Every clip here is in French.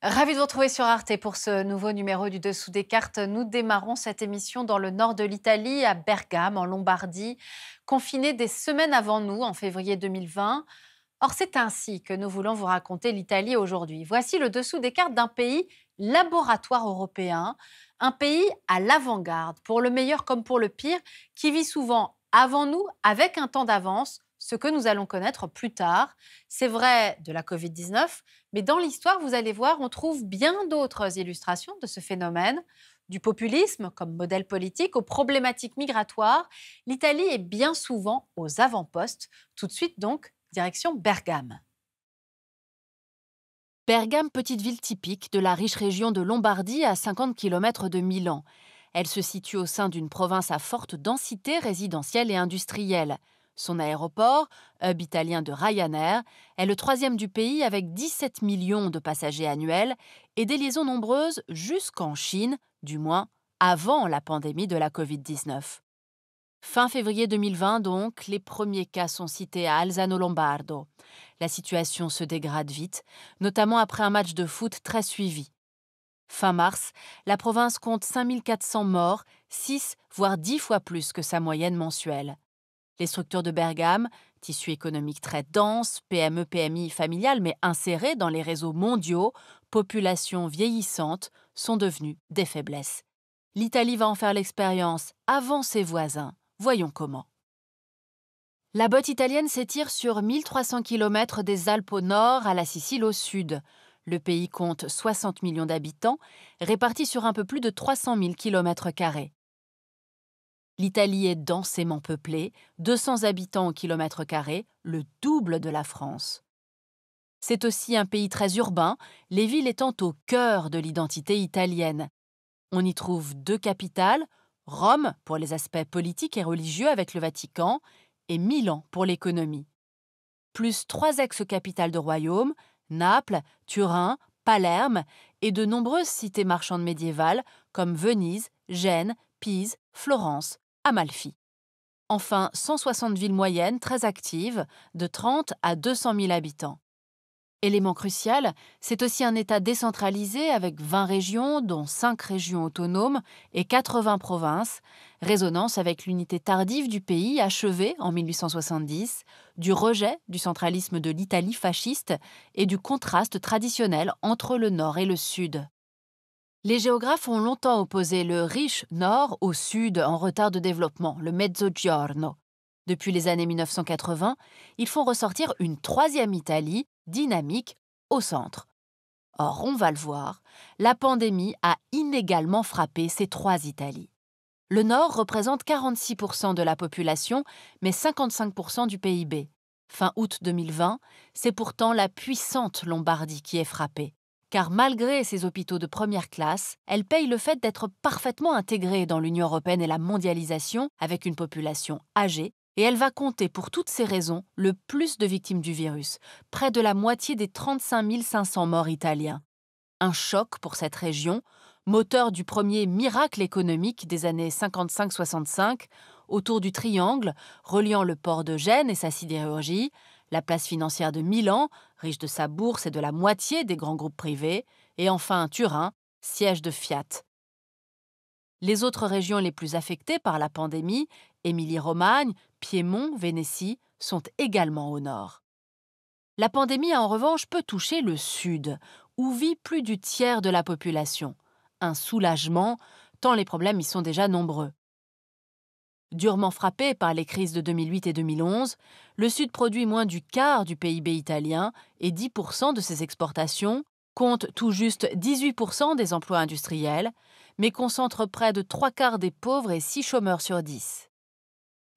Ravi de vous retrouver sur Arte pour ce nouveau numéro du Dessous des cartes. Nous démarrons cette émission dans le nord de l'Italie, à Bergame, en Lombardie, confinés des semaines avant nous, en février 2020. Or, c'est ainsi que nous voulons vous raconter l'Italie aujourd'hui. Voici le dessous des cartes d'un pays laboratoire européen, un pays à l'avant-garde, pour le meilleur comme pour le pire, qui vit souvent avant nous, avec un temps d'avance, ce que nous allons connaître plus tard. C'est vrai de la Covid-19, mais dans l'histoire, vous allez voir, on trouve bien d'autres illustrations de ce phénomène. Du populisme comme modèle politique aux problématiques migratoires, l'Italie est bien souvent aux avant-postes. Tout de suite donc, direction Bergame. Bergame, petite ville typique de la riche région de Lombardie à 50 km de Milan. Elle se situe au sein d'une province à forte densité résidentielle et industrielle. Son aéroport, hub italien de Ryanair, est le troisième du pays avec 17 millions de passagers annuels et des liaisons nombreuses jusqu'en Chine, du moins avant la pandémie de la Covid-19. Fin février 2020 donc, les premiers cas sont cités à Alzano Lombardo. La situation se dégrade vite, notamment après un match de foot très suivi. Fin mars, la province compte 5400 morts, 6 voire 10 fois plus que sa moyenne mensuelle. Les structures de Bergame, tissu économique très dense, PME-PMI familiale mais insérées dans les réseaux mondiaux, population vieillissante, sont devenues des faiblesses. L'Italie va en faire l'expérience avant ses voisins. Voyons comment. La botte italienne s'étire sur 1300 km des Alpes au nord à la Sicile au sud. Le pays compte 60 millions d'habitants, répartis sur un peu plus de 300 000 km². L'Italie est densément peuplée, 200 habitants au kilomètre carré, le double de la France. C'est aussi un pays très urbain, les villes étant au cœur de l'identité italienne. On y trouve 2 capitales, Rome pour les aspects politiques et religieux avec le Vatican, et Milan pour l'économie. Plus 3 ex-capitales de royaumes, Naples, Turin, Palerme et de nombreuses cités marchandes médiévales comme Venise, Gênes, Pise, Florence, Amalfi. Enfin, 160 villes moyennes très actives, de 30 à 200 000 habitants. Élément crucial, c'est aussi un État décentralisé avec 20 régions, dont 5 régions autonomes et 80 provinces, résonance avec l'unité tardive du pays achevée en 1870, du rejet du centralisme de l'Italie fasciste et du contraste traditionnel entre le nord et le sud. Les géographes ont longtemps opposé le riche nord au sud en retard de développement, le Mezzogiorno. Depuis les années 1980, ils font ressortir une troisième Italie, dynamique, au centre. Or, on va le voir, la pandémie a inégalement frappé ces 3 Italies. Le nord représente 46% de la population, mais 55% du PIB. Fin août 2020, c'est pourtant la puissante Lombardie qui est frappée. Car malgré ses hôpitaux de première classe, elle paye le fait d'être parfaitement intégrée dans l'Union européenne et la mondialisation, avec une population âgée, et elle va compter pour toutes ces raisons le plus de victimes du virus, près de la moitié des 35 500 morts italiens. Un choc pour cette région, moteur du premier miracle économique des années 55-65, autour du triangle reliant le port de Gênes et sa sidérurgie, la place financière de Milan, riche de sa bourse et de la moitié des grands groupes privés, et enfin Turin, siège de Fiat. Les autres régions les plus affectées par la pandémie, Émilie-Romagne, Piémont, Vénétie, sont également au nord. La pandémie, en revanche, peut toucher le sud, où vit plus du tiers de la population. Un soulagement, tant les problèmes y sont déjà nombreux. Durement frappé par les crises de 2008 et 2011, le Sud produit moins du quart du PIB italien et 10% de ses exportations, compte tout juste 18% des emplois industriels, mais concentre près de 3 quarts des pauvres et 6 chômeurs sur 10.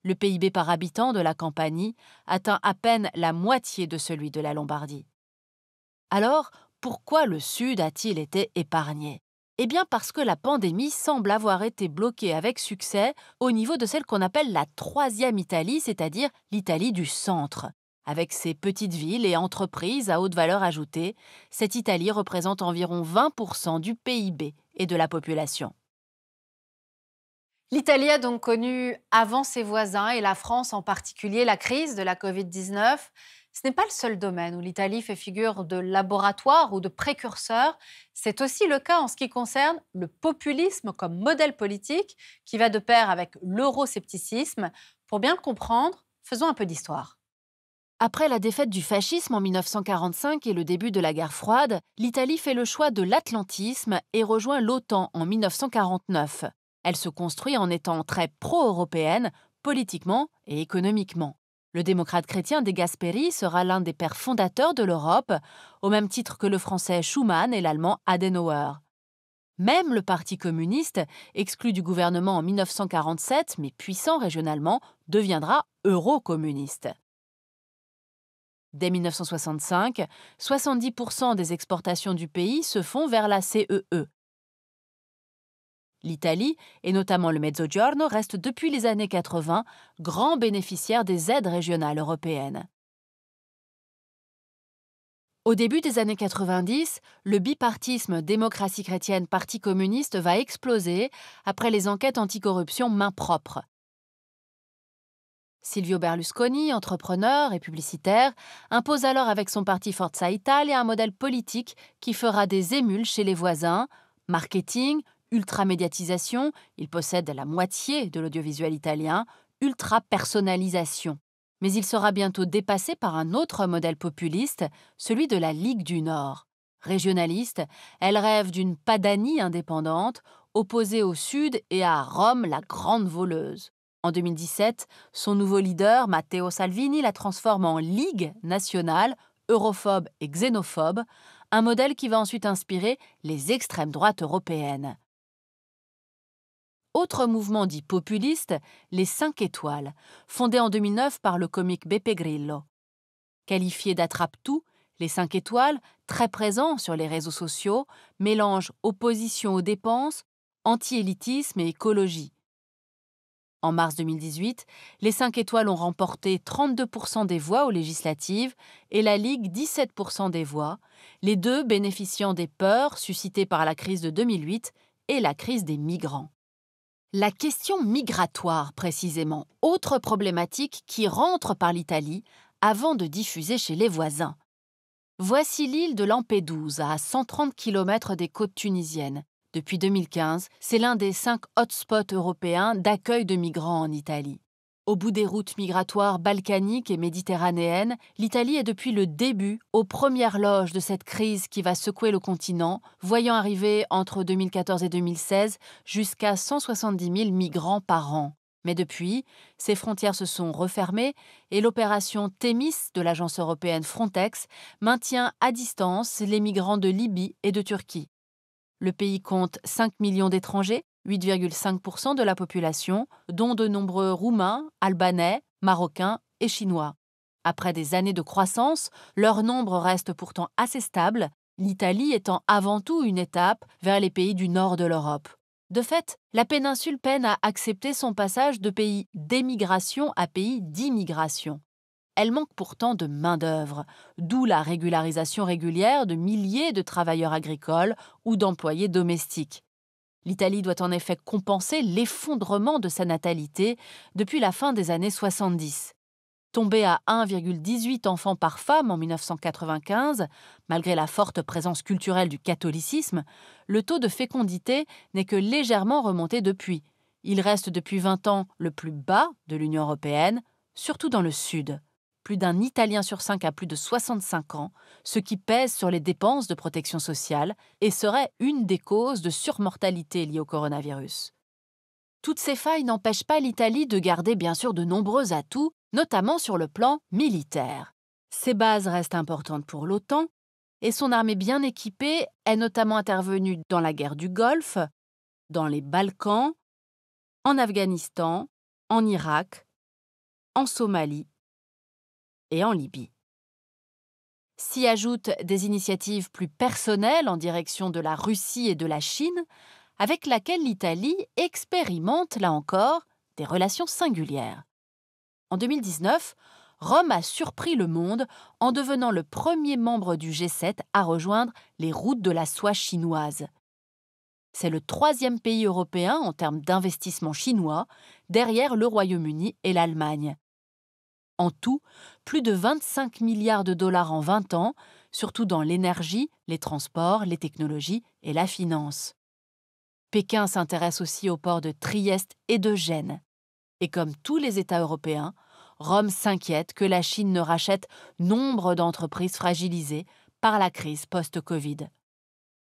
Le PIB par habitant de la Campanie atteint à peine la moitié de celui de la Lombardie. Alors, pourquoi le Sud a-t-il été épargné ? Eh bien parce que la pandémie semble avoir été bloquée avec succès au niveau de celle qu'on appelle la troisième Italie, c'est-à-dire l'Italie du centre. Avec ses petites villes et entreprises à haute valeur ajoutée, cette Italie représente environ 20% du PIB et de la population. L'Italie a donc connu avant ses voisins et la France en particulier la crise de la Covid-19. Ce n'est pas le seul domaine où l'Italie fait figure de laboratoire ou de précurseur. C'est aussi le cas en ce qui concerne le populisme comme modèle politique qui va de pair avec l'euroscepticisme. Pour bien le comprendre, faisons un peu d'histoire. Après la défaite du fascisme en 1945 et le début de la guerre froide, l'Italie fait le choix de l'atlantisme et rejoint l'OTAN en 1949. Elle se construit en étant très pro-européenne, politiquement et économiquement. Le démocrate chrétien De Gasperi sera l'un des pères fondateurs de l'Europe, au même titre que le français Schuman et l'allemand Adenauer. Même le Parti communiste, exclu du gouvernement en 1947 mais puissant régionalement, deviendra eurocommuniste. Dès 1965, 70% des exportations du pays se font vers la CEE. L'Italie, et notamment le Mezzogiorno, reste depuis les années 80 grand bénéficiaire des aides régionales européennes. Au début des années 90, le bipartisme démocratie chrétienne-Parti communiste va exploser après les enquêtes anticorruption main propre. Silvio Berlusconi, entrepreneur et publicitaire, impose alors avec son parti Forza Italia un modèle politique qui fera des émules chez les voisins, marketing, ultra-médiatisation, il possède la moitié de l'audiovisuel italien, ultra-personnalisation. Mais il sera bientôt dépassé par un autre modèle populiste, celui de la Ligue du Nord. Régionaliste, elle rêve d'une Padanie indépendante, opposée au Sud et à Rome, la grande voleuse. En 2017, son nouveau leader, Matteo Salvini, la transforme en Ligue nationale, europhobe et xénophobe, un modèle qui va ensuite inspirer les extrêmes droites européennes. Autre mouvement dit populiste, les 5 étoiles, fondé en 2009 par le comique Beppe Grillo. Qualifiés d'attrape-tout, les 5 étoiles, très présents sur les réseaux sociaux, mélangent opposition aux dépenses, anti-élitisme et écologie. En mars 2018, les 5 étoiles ont remporté 32% des voix aux législatives et la Ligue 17% des voix, les deux bénéficiant des peurs suscitées par la crise de 2008 et la crise des migrants. La question migratoire, précisément, autre problématique qui rentre par l'Italie avant de diffuser chez les voisins. Voici l'île de Lampedusa, à 130 km des côtes tunisiennes. Depuis 2015, c'est l'un des 5 hotspots européens d'accueil de migrants en Italie. Au bout des routes migratoires balkaniques et méditerranéennes, l'Italie est depuis le début aux premières loges de cette crise qui va secouer le continent, voyant arriver entre 2014 et 2016 jusqu'à 170 000 migrants par an. Mais depuis, ces frontières se sont refermées et l'opération Thémis de l'agence européenne Frontex maintient à distance les migrants de Libye et de Turquie. Le pays compte 5 millions d'étrangers, 8,5% de la population, dont de nombreux Roumains, Albanais, Marocains et Chinois. Après des années de croissance, leur nombre reste pourtant assez stable, l'Italie étant avant tout une étape vers les pays du nord de l'Europe. De fait, la péninsule peine à accepter son passage de pays d'émigration à pays d'immigration. Elle manque pourtant de main-d'œuvre, d'où la régularisation régulière de milliers de travailleurs agricoles ou d'employés domestiques. L'Italie doit en effet compenser l'effondrement de sa natalité depuis la fin des années 70. Tombée à 1,18 enfants par femme en 1995, malgré la forte présence culturelle du catholicisme, le taux de fécondité n'est que légèrement remonté depuis. Il reste depuis 20 ans le plus bas de l'Union européenne, surtout dans le Sud. Plus d'un Italien sur 5 a plus de 65 ans, ce qui pèse sur les dépenses de protection sociale et serait une des causes de surmortalité liée au coronavirus. Toutes ces failles n'empêchent pas l'Italie de garder bien sûr de nombreux atouts, notamment sur le plan militaire. Ses bases restent importantes pour l'OTAN et son armée bien équipée est notamment intervenue dans la guerre du Golfe, dans les Balkans, en Afghanistan, en Irak, en Somalie et en Libye. S'y ajoutent des initiatives plus personnelles en direction de la Russie et de la Chine, avec laquelle l'Italie expérimente, là encore, des relations singulières. En 2019, Rome a surpris le monde en devenant le premier membre du G7 à rejoindre les routes de la soie chinoises. C'est le troisième pays européen en termes d'investissement chinois, derrière le Royaume-Uni et l'Allemagne. En tout, plus de 25 milliards de dollars en 20 ans, surtout dans l'énergie, les transports, les technologies et la finance. Pékin s'intéresse aussi aux ports de Trieste et de Gênes. Et comme tous les États européens, Rome s'inquiète que la Chine ne rachète nombre d'entreprises fragilisées par la crise post-Covid.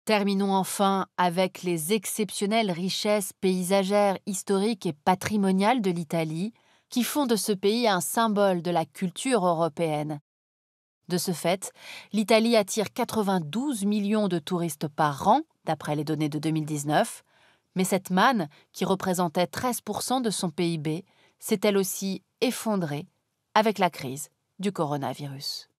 Terminons enfin avec les exceptionnelles richesses paysagères, historiques et patrimoniales de l'Italie, qui font de ce pays un symbole de la culture européenne. De ce fait, l'Italie attire 92 millions de touristes par an, d'après les données de 2019, mais cette manne, qui représentait 13% de son PIB, s'est elle aussi effondrée avec la crise du coronavirus.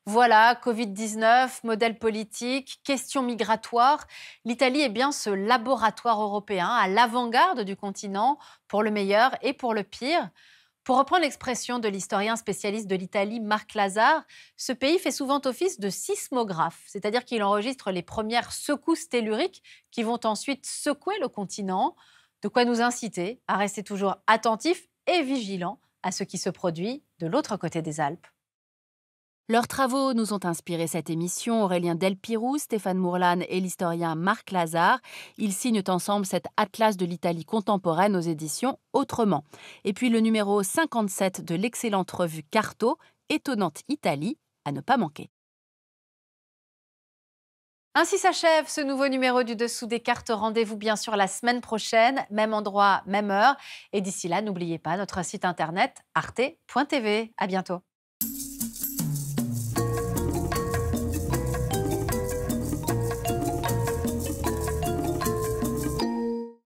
Voilà, Covid-19, modèle politique, questions migratoires. L'Italie est bien ce laboratoire européen à l'avant-garde du continent, pour le meilleur et pour le pire. Pour reprendre l'expression de l'historien spécialiste de l'Italie Marc Lazare, ce pays fait souvent office de sismographe, c'est-à-dire qu'il enregistre les premières secousses telluriques qui vont ensuite secouer le continent, de quoi nous inciter à rester toujours attentifs et vigilants à ce qui se produit de l'autre côté des Alpes. Leurs travaux nous ont inspiré cette émission, Aurélien Delpirou, Stéphane Mourlane et l'historien Marc Lazare. Ils signent ensemble cet atlas de l'Italie contemporaine aux éditions Autrement. Et puis le numéro 57 de l'excellente revue Carto, Étonnante Italie, à ne pas manquer. Ainsi s'achève ce nouveau numéro du Dessous des cartes. Rendez-vous bien sûr la semaine prochaine, même endroit, même heure. Et d'ici là, n'oubliez pas notre site internet arte.tv. À bientôt.